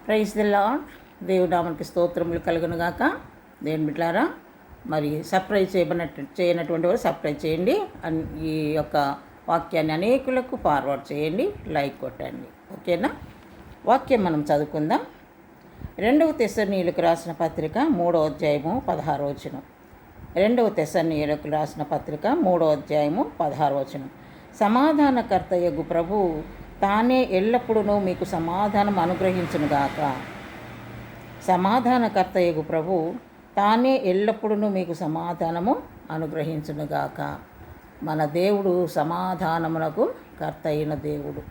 Praise the lord. దేవుడు నామమునకి స్తోత్రములు కలుగునుగాక. దేవుని బిడ్డలారా, మరి సబ్స్క్రైబ్ చేయనటువంటి వారు సబ్స్క్రైబ్ చేయండి. ఈ యొక్క వాక్యాన్ని అనేకులకు ఫార్వర్డ్ చేయండి, లైక్ కొట్టండి. ఓకేనా? వాక్యం మనం చదువుకుందాం. 2వ తెస్సలోనీయులకు రాసిన పత్రిక 3వ అధ్యాయము 16వ వచనం. 2వ తెస్సలోనీయులకు రాసిన పత్రిక 3వ అధ్యాయము 16వ వచనం. సమాధానకర్తయగు ప్రభువు తానే ఎల్లప్పుడూ మీకు సమాధానం అనుగ్రహించునుగాక. సమాధానకర్తయగు ప్రభువు తానే ఎల్లప్పుడూ మీకు సమాధానము అనుగ్రహించునుగాక. మన దేవుడు సమాధానమునకు కర్త అయిన దేవుడు.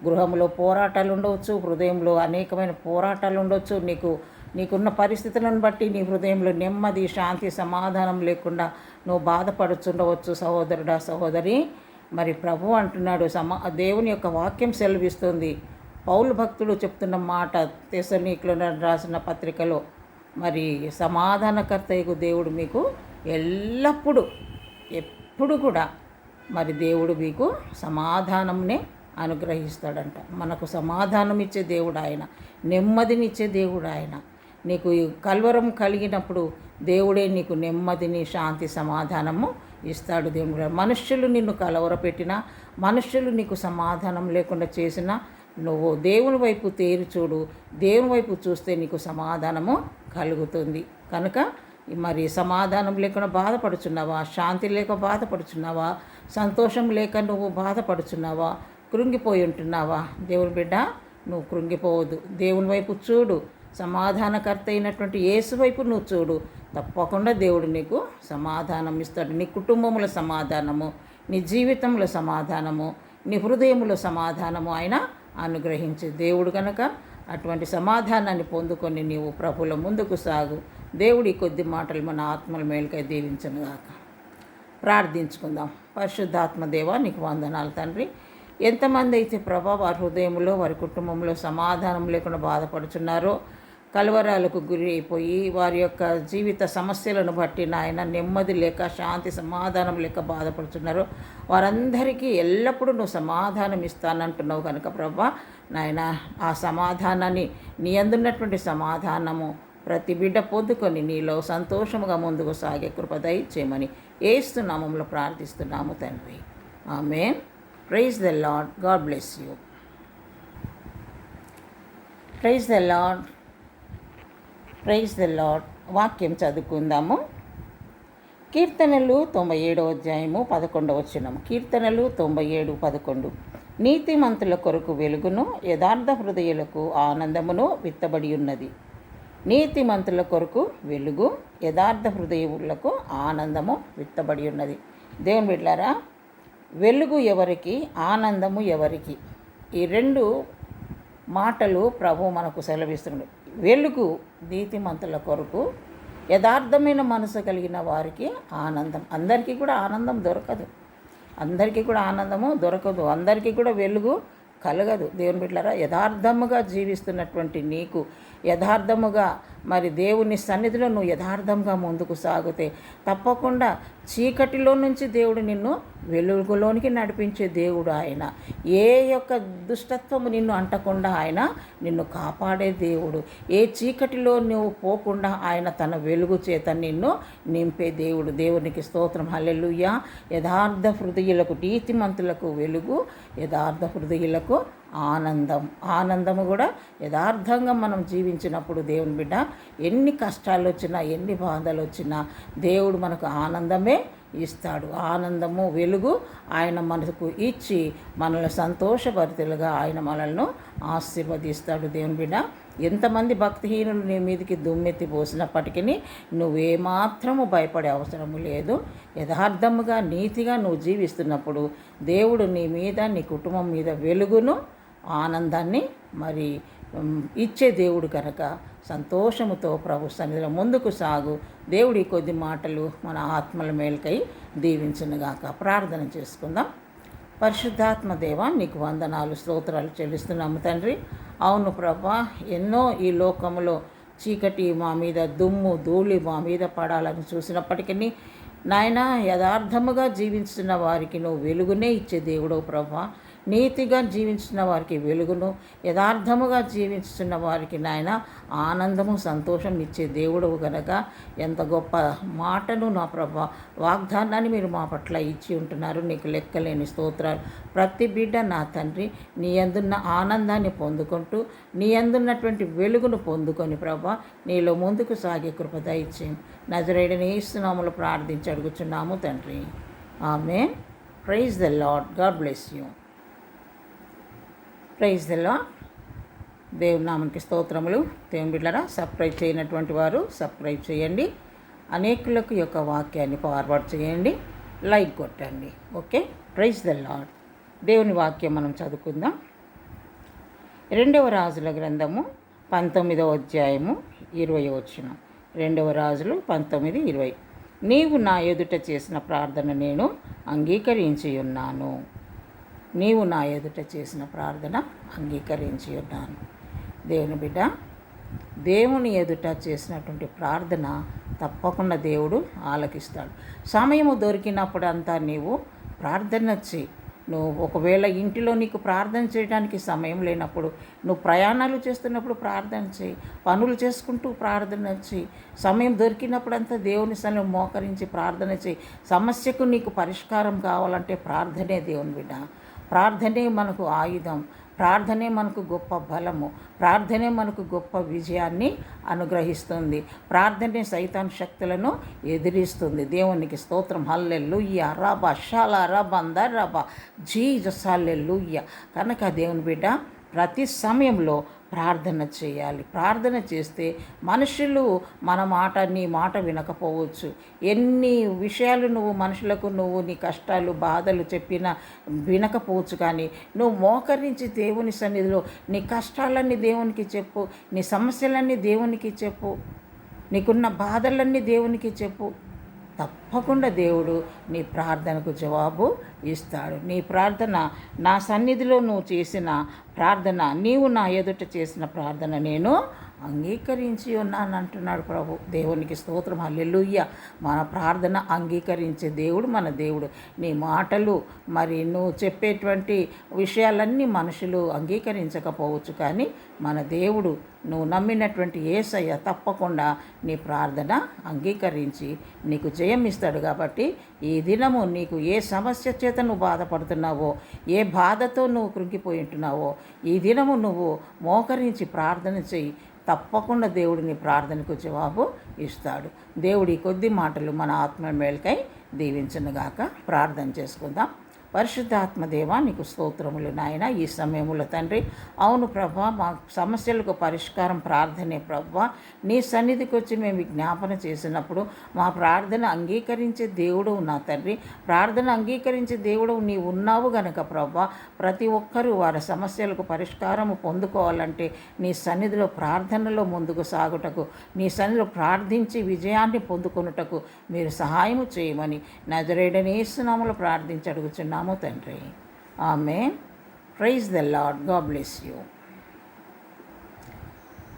గృహంలో పోరాటాలు ఉండవచ్చు, హృదయంలో అనేకమైన పోరాటాలు ఉండవచ్చు. నీకున్న పరిస్థితులను బట్టి నీ హృదయంలో నెమ్మది, శాంతి, సమాధానం లేకుండా నువ్వు బాధపడుచుండవచ్చు. సహోదరుడా, సహోదరి, మరి ప్రభు అంటున్నాడు, దేవుని యొక్క వాక్యం సెలవిస్తుంది. పౌలు భక్తుడు చెప్తున్న మాట తెస్సలోనీయులకు రాసిన పత్రికలో, మరి సమాధానకర్తయ్యకు దేవుడు మీకు ఎల్లప్పుడూ ఎప్పుడు కూడా మరి దేవుడు మీకు సమాధానంనే అనుగ్రహిస్తాడంట. మనకు సమాధానం ఇచ్చే దేవుడు ఆయన, నెమ్మదినిచ్చే దేవుడు ఆయన. నీకు కల్వరం కలిగినప్పుడు దేవుడే నీకు నెమ్మదిని, శాంతి, సమాధానము ఇస్తాడు. దేవుడు మనుష్యులు నిన్ను కలవరపెట్టినా, మనుష్యులు నీకు సమాధానం లేకుండా చేసినా, నువ్వు దేవుని వైపు తేరి చూడు. దేవుని వైపు చూస్తే నీకు సమాధానము కలుగుతుంది. కనుక మరి సమాధానం లేకుండా బాధపడుచున్నావా? శాంతి లేక బాధపడుచున్నావా? సంతోషం లేక నువ్వు బాధపడుచున్నావా? కృంగిపోయి ఉంటున్నావా? దేవుని బిడ్డ, నువ్వు కృంగిపోవద్దు. దేవుని వైపు చూడు. సమాధానకర్త అయినటువంటి యేసు వైపు నువ్వు చూడు. తప్పకుండా దేవుడు నీకు సమాధానం ఇస్తాడు. నీ కుటుంబంలో సమాధానము, నీ జీవితంలో సమాధానము, నీ హృదయంలో సమాధానము ఆయన అనుగ్రహించే దేవుడు. కనుక అటువంటి సమాధానాన్ని పొందుకొని నీవు ప్రభువులో ముందుకు సాగు. దేవుడి కొద్ది మాటలు మన ఆత్మల మేలుకై దీవించునుగాక. ప్రార్థించుకుందాం. పరిశుద్ధాత్మ దేవా, నీకు వందనాలు తండ్రి. ఎంతమంది అయితే ప్రభా వారి హృదయంలో, వారి కుటుంబంలో సమాధానం లేకుండా బాధపడుచున్నారో, కలవరాలకు గురి అయిపోయి వారి యొక్క జీవిత సమస్యలను బట్టి నాయన నెమ్మది లేక, శాంతి, సమాధానం లేక బాధపడుతున్నారు, వారందరికీ ఎల్లప్పుడూ నువ్వు సమాధానం ఇస్తానంటున్నావు కనుక ప్రభా నాయన, ఆ సమాధానాన్ని, నీ అందున్నటువంటి సమాధానము ప్రతి బిడ్డ పొందుకొని నీలో సంతోషముగా ముందుకు సాగే కృప దయచేయమని యేసు నామములో ప్రార్థిస్తున్నాము తండ్రి. Amen. Praise the Lord. God bless you. Praise the Lord. Praise the Lord. వాక్యం చదువుకుందాము. కీర్తనలు 97వ అధ్యాయము 11వ వచనం. కీర్తనలు 97:11. నీతిమంతుల కొరకు వెలుగును, యథార్థ హృదయులకు ఆనందమును విత్తబడి ఉన్నది. నీతిమంతుల కొరకు వెలుగు, యథార్థ హృదయులకు ఆనందము విత్తబడి ఉన్నది. దేవుని బిడ్డలారా, వెలుగు ఎవరికి, ఆనందము ఎవరికి? ఈ రెండు మాటలు ప్రభు మనకు సెలవిస్తున్నాడు. వెలుగు నీతిమంతుల కొరకు, యథార్థమైన మనసు కలిగిన వారికి ఆనందం. అందరికీ కూడా ఆనందం దొరకదు, అందరికీ కూడా ఆనందము దొరకదు, అందరికీ కూడా వెలుగు కలగదు. దేవుని బిడ్డలారా, యథార్థముగా జీవిస్తున్నటువంటి నీకు, యథార్థముగా మరి దేవుని సన్నిధిలో నువ్వు యథార్థంగా ముందుకు సాగితే తప్పకుండా చీకటిలో నుంచి దేవుడు నిన్ను వెలుగులోనికి నడిపించే దేవుడు ఆయన. ఏ యొక్క దుష్టత్వము నిన్ను అంటకుండా ఆయన నిన్ను కాపాడే దేవుడు. ఏ చీకటిలో నువ్వు పోకుండా ఆయన తన వెలుగు చేత నిన్ను నింపే దేవుడు. దేవునికి స్తోత్రం. హల్లెలూయా. యథార్థ హృదయులకు, నీతిమంతులకు వెలుగు, యథార్థ హృదయులకు ఆనందం. ఆనందము కూడా యథార్థంగా మనం జీవించినప్పుడు దేవుని బిడ్డ, ఎన్ని కష్టాలు వచ్చినా, ఎన్ని బాధలు వచ్చినా దేవుడు మనకు ఆనందమే ఇస్తాడు. ఆనందము, వెలుగు ఆయన మనకు ఇచ్చి మనల్ని సంతోషభరితులుగా ఆయన మనల్ని ఆశీర్వదిస్తాడు. దేవుని బిడ్డ, ఎంతమంది భక్తిహీనులు నీ మీదకి దుమ్మెత్తి పోసినప్పటికీ నువ్వేమాత్రము భయపడే అవసరము లేదు. యథార్థముగా, నీతిగా నువ్వు జీవిస్తున్నప్పుడు దేవుడు నీ మీద, నీ కుటుంబం మీద వెలుగును, ఆనందాన్ని మరి ఇచ్చే దేవుడు కనుక సంతోషముతో ప్రభు సన్నిధిలో ముందుకు సాగు. దేవుడి కొద్ది మాటలు మన ఆత్మల మేలుకై దీవించునుగాక. ప్రార్థన చేసుకుందాం. పరిశుద్ధాత్మ దేవ, నీకు వందనాలు, స్తోత్రాలు చెల్లిస్తున్నాము తండ్రి. అవును ప్రభా, ఎన్నో ఈ లోకములో చీకటి మా మీద, దుమ్ము ధూళి మా మీద పడాలని చూసినప్పటికీ నాయన, యథార్థముగా జీవించుతున్న వారికి నువ్వు వెలుగునే ఇచ్చే దేవుడవు ప్రభా. నీతిగా జీవించిన వారికి వెలుగును, యథార్థముగా జీవించుతున్న వారికి నాయన ఆనందము సంతోషం ఇచ్చే దేవుడవు గనక ఎంత గొప్ప మాటను నా ప్రభా వాగ్దానాన్ని మీరు మా పట్ల ఇచ్చి ఉంటున్నారు. నీకు లెక్కలేని స్తోత్రాలు. ప్రతి బిడ్డ నా తండ్రి నీ అందున్న ఆనందాన్ని పొందుకుంటూ నీ అందున్నటువంటి వెలుగును పొందుకొని ప్రభా నీలో ముందుకు సాగే కృప దయచేయండి. నజరేయుడైన యేసు నామములో ప్రార్థించి అడుగుచున్నాము తండ్రి. Amen. Praise the Lord. God bless you. Praise the lord. దేవుని నామానికి స్తోత్రములు. దేవుని బిడ్డలారా, సబ్స్క్రైబ్ చేయనటువంటి వారు సబ్స్క్రైబ్ చేయండి. అనేకులకు యొక్క వాక్యాన్ని ఫార్వర్డ్ చేయండి, లైక్ కొట్టండి. ఓకే. Praise the lord. దేవుని వాక్యం మనం చదువుకుందాం. 2వ రాజుల గ్రంథము 19వ అధ్యాయము 20వ వచనం. 2వ రాజులు 19:20. నీవు నా ఎదుట చేసిన ప్రార్థన నేను అంగీకరించి ఉన్నాను. నీవు నా ఎదుట చేసిన ప్రార్థన అంగీకరించి ఉన్నాను. దేవుని బిడ్డ, దేవుని ఎదుట చేసినటువంటి ప్రార్థన తప్పకుండా దేవుడు ఆలకిస్తాడు. సమయము దొరికినప్పుడంతా నీవు ప్రార్థన చేయి. నువ్వు ఒకవేళ ఇంటిలో నీకు ప్రార్థన చేయడానికి సమయం లేనప్పుడు, నువ్వు ప్రయాణాలు చేస్తున్నప్పుడు ప్రార్థన చేయి, పనులు చేసుకుంటూ ప్రార్థన చేయి. సమయం దొరికినప్పుడంతా దేవుని సన్నిధిలో మోకరించి ప్రార్థన చేయి. సమస్యకు నీకు పరిష్కారం కావాలంటే ప్రార్థనే దేవుని బిడ్డ. ప్రార్థనే మనకు ఆయుధం. ప్రార్థనే మనకు గొప్ప బలము. ప్రార్థనే మనకు గొప్ప విజయాన్ని అనుగ్రహిస్తుంది. ప్రార్థనే సైతాన్ శక్తులను ఎదిరిస్తుంది. దేవునికి స్తోత్రం. హల్లెలూయా. రబా షాలా రబంద రబా జీసస్. హల్లెలూయా. కనుక దేవుని బిడ్డ ప్రతి సమయంలో ప్రార్థన చేయాలి. ప్రార్థన చేస్తే మనుషులు నీ మాట వినకపోవచ్చు. ఎన్ని విషయాలు నువ్వు మనుషులకు నీ కష్టాలు బాధలు చెప్పినా వినకపోవచ్చు. కానీ నువ్వు మోకరించి దేవుని సన్నిధిలో నీ కష్టాలన్నీ దేవునికి చెప్పు, నీ సమస్యలన్నీ దేవునికి చెప్పు, నీకున్న బాధలన్నీ దేవునికి చెప్పు. తప్పకుండా దేవుడు నీ ప్రార్థనకు జవాబు ఇస్తాడు. నీ ప్రార్థన నా సన్నిధిలో నువ్వు చేసిన ప్రార్థన, నీవు నా ఎదుట చేసిన ప్రార్థన నేను అంగీకరించి ఉన్నాను అంటున్నాడు ప్రభు. దేవునికి స్తోత్రం. హల్లెలూయా. మన ప్రార్థన అంగీకరించే దేవుడు మన దేవుడు. నీ మాటలు మరి నువ్వు చెప్పేటువంటి విషయాలన్నీ మనుషులు అంగీకరించకపోవచ్చు, కానీ మన దేవుడు, నువ్వు నమ్మినటువంటి యేసయ్య తప్పకుండా నీ ప్రార్థన అంగీకరించి నీకు జయం ఇస్తాడు. కాబట్టి ఈ దినము నీకు ఏ సమస్య చేత నువ్వు బాధపడుతున్నావో, ఏ బాధతో నువ్వు కృంగిపోయి ఉంటున్నావో, ఈ దినము నువ్వు మోకరించి ప్రార్థన చెయ్యి. తప్పకుండా దేవుడు నీ ప్రార్థనకు జవాబు ఇస్తాడు. దేవుడి కొద్ది మాటలు మన ఆత్మ మేలుకై దీవించునుగాక. ప్రార్థన చేసుకుందాం. పరిశుద్ధాత్మ దేవా, నీకు స్తోత్రములు నాయన. ఈ సమయంలో తండ్రి, అవును ప్రభా, మా సమస్యలకు పరిష్కారం ప్రార్థనే ప్రభా. నీ సన్నిధికి వచ్చి మేము విజ్ఞాపన చేసినప్పుడు మా ప్రార్థన అంగీకరించే దేవుడు నా తండ్రి. ప్రార్థన అంగీకరించే దేవుడు నీవు ఉన్నావు గనక ప్రభా, ప్రతి ఒక్కరూ వారి సమస్యలకు పరిష్కారం పొందుకోవాలంటే నీ సన్నిధిలో ప్రార్థనలో ముందుకు సాగుటకు, నీ సన్నిధిలో ప్రార్థించి విజయాన్ని పొందుకొనుటకు మీరు సహాయము చేయమని నజరేయుడైన యేసు నామములో ప్రార్థించి అడుగుచున్నాము తండ్రి. Amen. Praise the Lord. God bless you.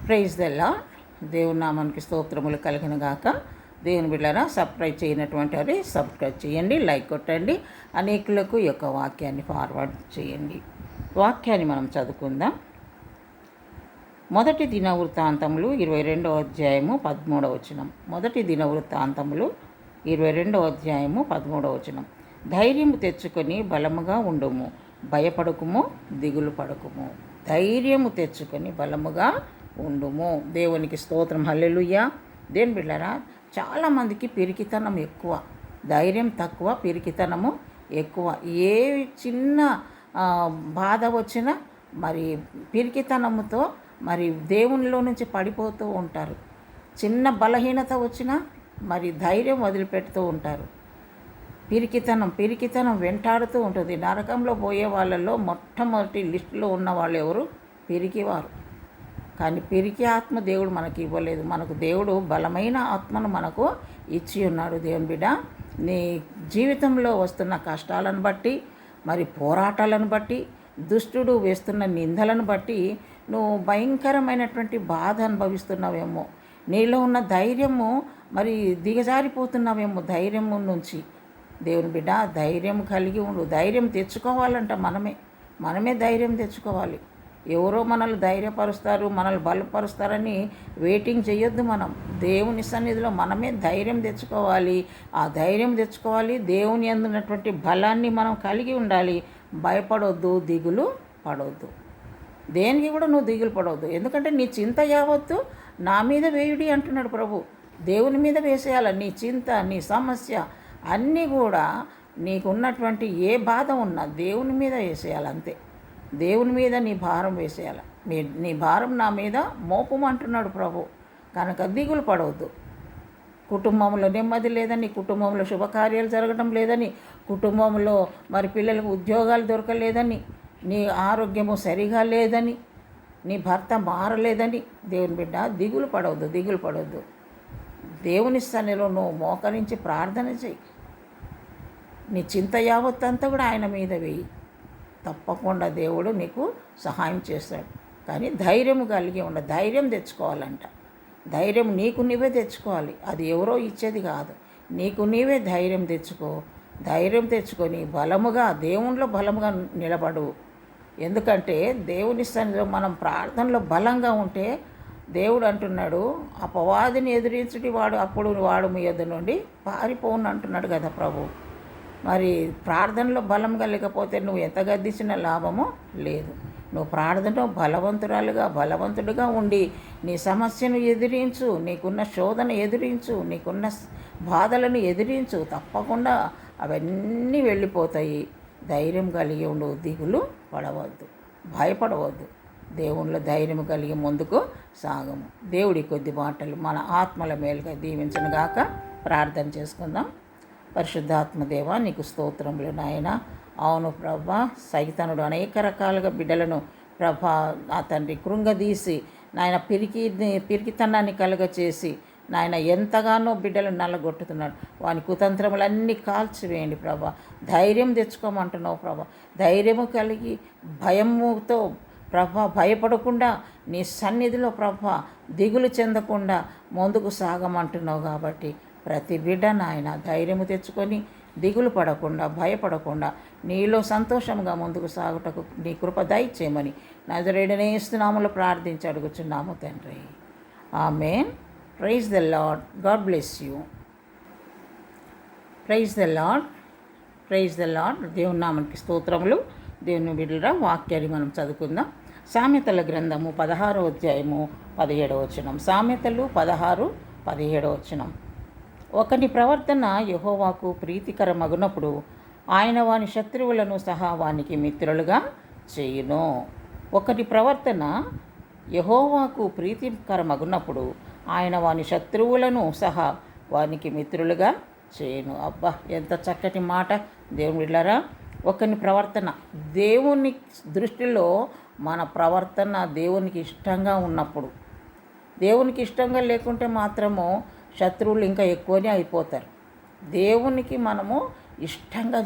Praise the lord. దేవుని నామానికి స్తోత్రములు కలిగిన గాక. దేవుని బిడ్డలారా, సబ్స్క్రైబ్ చేయనటువంటి వారు సబ్స్క్రైబ్ చేయండి, లైక్ కొట్టండి. అనేకులకు ఈ యొక్క వాక్యాన్ని ఫార్వర్డ్ చేయండి. వాక్యాన్ని మనం చదువుకుందాం. మొదటి దినవృత్తాంతములు 22వ అధ్యాయము 13వ వచనం. మొదటి దినవృత్తాంతములు 22వ అధ్యాయము 13వ వచనం. ధైర్యము తెచ్చుకొని బలముగా ఉండుము, భయపడకుము, దిగులు పడకుము. ధైర్యము తెచ్చుకొని బలముగా ఉండుము. దేవునికి స్తోత్రం. హల్లెలూయా. దేవుని బిడ్డలారా, చాలామందికి పిరికితనం ఎక్కువ, ధైర్యం తక్కువ, పిరికితనము ఎక్కువ. ఏ చిన్న బాధ వచ్చినా మరి పిరికితనముతో మరి దేవునిలో నుంచి పడిపోతూ ఉంటారు. చిన్న బలహీనత వచ్చినా మరి ధైర్యం వదిలిపెడుతూ ఉంటారు. పిరికితనం వెంటాడుతూ ఉంటుంది. నరకంలో పోయే వాళ్ళల్లో మొట్టమొదటి లిస్టులో ఉన్న వాళ్ళు ఎవరు? పిరికివారు. కానీ పిరికి ఆత్మ దేవుడు మనకి ఇవ్వలేదు. మనకు దేవుడు బలమైన ఆత్మను మనకు ఇచ్చి ఉన్నాడు. దేవుని బిడ్డ, నీ జీవితంలో వస్తున్న కష్టాలను బట్టి, మరి పోరాటాలను బట్టి, దుష్టుడు వేస్తున్న నిందలను బట్టి నువ్వు భయంకరమైనటువంటి బాధ అనుభవిస్తున్నావేమో. నీలో ఉన్న ధైర్యము మరి దిగజారిపోతున్నావేమో ధైర్యము నుంచి. దేవుని బిడ్డ, ధైర్యం కలిగి ఉండు. ధైర్యం తెచ్చుకోవాలంట మనమే. మనమే ధైర్యం తెచ్చుకోవాలి. ఎవరో మనల్ని ధైర్యపరుస్తారు, మనల్ని బలపరుస్తారని వెయిటింగ్ చేయొద్దు. మనం దేవుని సన్నిధిలో మనమే ధైర్యం తెచ్చుకోవాలి. ఆ ధైర్యం తెచ్చుకోవాలి, దేవుని అందున్నటువంటి బలాన్ని మనం కలిగి ఉండాలి. భయపడొద్దు, దిగులు పడవద్దు. దేనికి కూడా నువ్వు దిగులు పడవద్దు. ఎందుకంటే నీ చింత యావత్తు నా మీద వేయుడి అంటున్నాడు ప్రభు. దేవుని మీద వేసేయాలి. నీ చింత, నీ సమస్య అన్నీ కూడా నీకున్నటువంటి ఏ బాధ ఉన్నా దేవుని మీద వేసేయాలి అంతే. దేవుని మీద నీ భారం వేసేయాలి. నీ భారం నా మీద మోపమంటున్నాడు ప్రభు. కనుక దిగులు పడవద్దు. కుటుంబంలో నెమ్మది లేదని, కుటుంబంలో శుభకార్యాలు జరగడం లేదని, కుటుంబంలో మరి పిల్లలకు ఉద్యోగాలు దొరకలేదని, నీ ఆరోగ్యము సరిగా లేదని, నీ భర్త మారలేదని దేవుని బిడ్డ దిగులు పడవద్దు. దేవుని సన్నిధిలో నువ్వు మోకరించి ప్రార్థన చేయి. నీ చింత యావత్తంతా కూడా ఆయన మీద వేయి. తప్పకుండా దేవుడు నీకు సహాయం చేస్తాడు. కానీ ధైర్యం కలిగి ధైర్యం తెచ్చుకోవాలంట. ధైర్యం నీకు నీవే తెచ్చుకోవాలి. అది ఎవరో ఇచ్చేది కాదు. నీకు నీవే ధైర్యం తెచ్చుకో. ధైర్యం తెచ్చుకొని బలముగా దేవునిలో బలముగా నిలబడు. ఎందుకంటే దేవుని సన్నిధిలో మనం ప్రార్థనలో బలంగా ఉంటే దేవుడు అంటున్నాడు, అపవాదిని ఎదిరించుటి వాడు మీ యొద్ద నుండి పారిపోను అంటున్నాడు కదా ప్రభు. మరి ప్రార్థనలో బలంగా లేకపోతే నువ్వు ఎంత గద్దించిన లాభమో లేదు. నువ్వు ప్రార్థనలో బలవంతుడిగా ఉండి నీ సమస్యను ఎదిరించు, నీకున్న శోధన ఎదిరించు, నీకున్న బాధలను ఎదిరించు. తప్పకుండా అవన్నీ వెళ్ళిపోతాయి. ధైర్యం కలిగి ఉండు, దిగులు పడవద్దు, భయపడవద్దు. దేవునిలో ధైర్యం కలిగి ముందుకు సాగము. దేవుడి కొద్ది మాటలు మన ఆత్మల మేలుగా దీవించనుగాక. ప్రార్థన చేసుకుందాం. పరిశుద్ధాత్మదేవ, నీకు స్తోత్రములు నాయన. అవును ప్రభా, సైతానుడు అనేక రకాలుగా బిడ్డలను ప్రభా నా తండ్రి కృంగదీసి నాయన పిరికితనాన్ని కలుగచేసి నాయన ఎంతగానో బిడ్డలను నల్లగొట్టుతున్నాడు. వాని కుతంత్రములన్నీ కాల్చివేయండి ప్రభా. ధైర్యం తెచ్చుకోమంటున్నావు ప్రభా. ధైర్యము కలిగి భయముతో ప్రభా భయపడకుండా నీ సన్నిధిలో ప్రభా దిగులు చెందకుండా ముందుకు సాగమంటున్నావు. కాబట్టి ప్రతి బిడ్డ నాయన ధైర్యము తెచ్చుకొని దిగులు పడకుండా భయపడకుండా నీలో సంతోషంగా ముందుకు సాగుటకు నీ కృప దయచేయమని నజరేయుడైన యేసు నామములో ప్రార్థించి అడుగుచున్నాము తండ్రి. Amen. Praise the Lord. God bless you. Praise the Lord. Praise the lord. దేవుని నామానికి స్తోత్రములు. దేవుని బిడ్డల వాక్యాన్ని మనం చదువుకుందాం. సామెతల గ్రంథము 16వ అధ్యాయము 17వ వచనం. సామెతలు 16:17 వచనం. ఒకని ప్రవర్తన యెహోవాకు ప్రీతికరమగునప్పుడు ఆయన వాని శత్రువులను సహా వానికి మిత్రులుగా చేయును. ఒకటి ప్రవర్తన యెహోవాకు ప్రీతికరమగునప్పుడు ఆయన వాని శత్రువులను సహా వానికి మిత్రులుగా చేయును. అబ్బా, ఎంత చక్కటి మాట దేవుని బిడ్డలారా. ఒకని ప్రవర్తన దేవుని దృష్టిలో మన ప్రవర్తన దేవునికి ఇష్టంగా ఉన్నప్పుడు, దేవునికి ఇష్టంగా లేకుంటే మాత్రము శత్రువులు ఇంకా ఎక్కువనే అయిపోతారు. దేవునికి మనము ఇష్టంగా